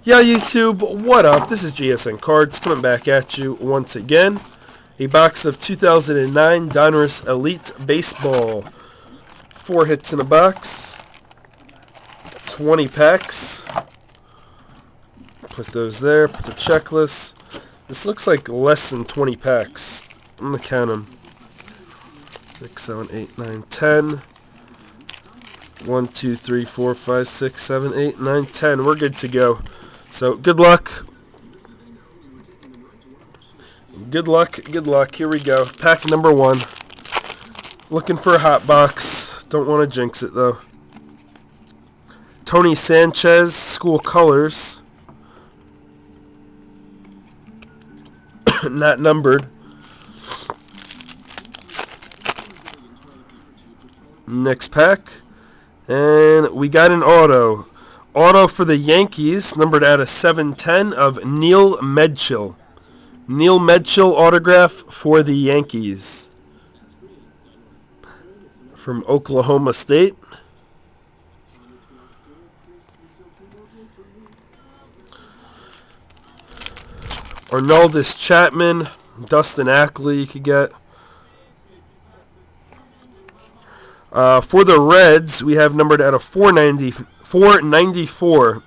Yo YouTube, what up? This is GSNCards coming back at you once again. A box of 2009 Donruss Elite Baseball. 4 hits in a box. 20 packs. Put those there, put the checklist. This looks like less than 20 packs. I'm going to count them. 6, 7, 8, 9, 10. 1, 2, 3, 4, 5, 6, 7, 8, 9, 10. We're good to go. So, good luck. Good luck, good luck. Here we go. Pack number 1. Looking for a hot box. Don't want to jinx it, though. Tony Sanchez, School Colors. Not numbered. Next pack. And we got an auto. Auto for the Yankees, numbered out of 710 of Neil Medchill. Neil Medchill autograph for the Yankees. From Oklahoma State. Arnoldus Chapman, Dustin Ackley you could get. For the Reds, we have numbered out of 494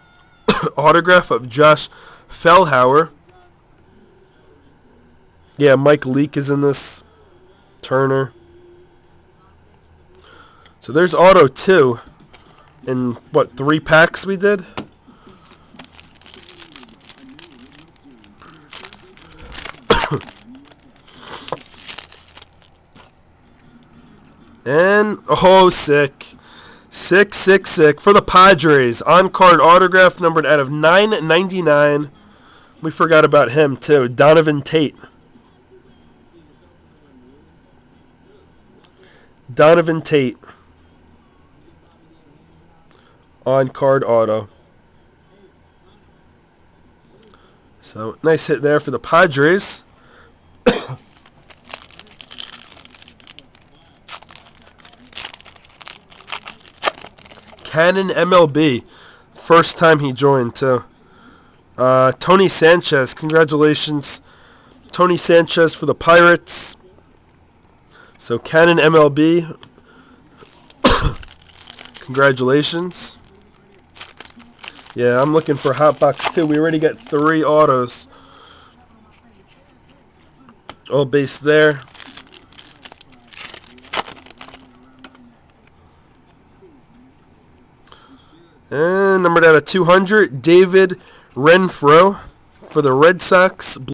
autograph of Josh Fellhauer. Yeah, Mike Leake is in this. Turner. So there's auto 2. In what, 3 packs we did? And, oh, sick. Sick. For the Padres, on-card autograph numbered out of 999. We forgot about him, too. Donovan Tate. Donovan Tate. On-card auto. So, nice hit there for the Padres. Canon MLB. First time he joined, too. Tony Sanchez. Congratulations. Tony Sanchez for the Pirates. So, Canon MLB. Congratulations. Yeah, I'm looking for a hot box, too. We already got 3 autos. All base there. And numbered out of 200, David Renfroe for the Red Sox.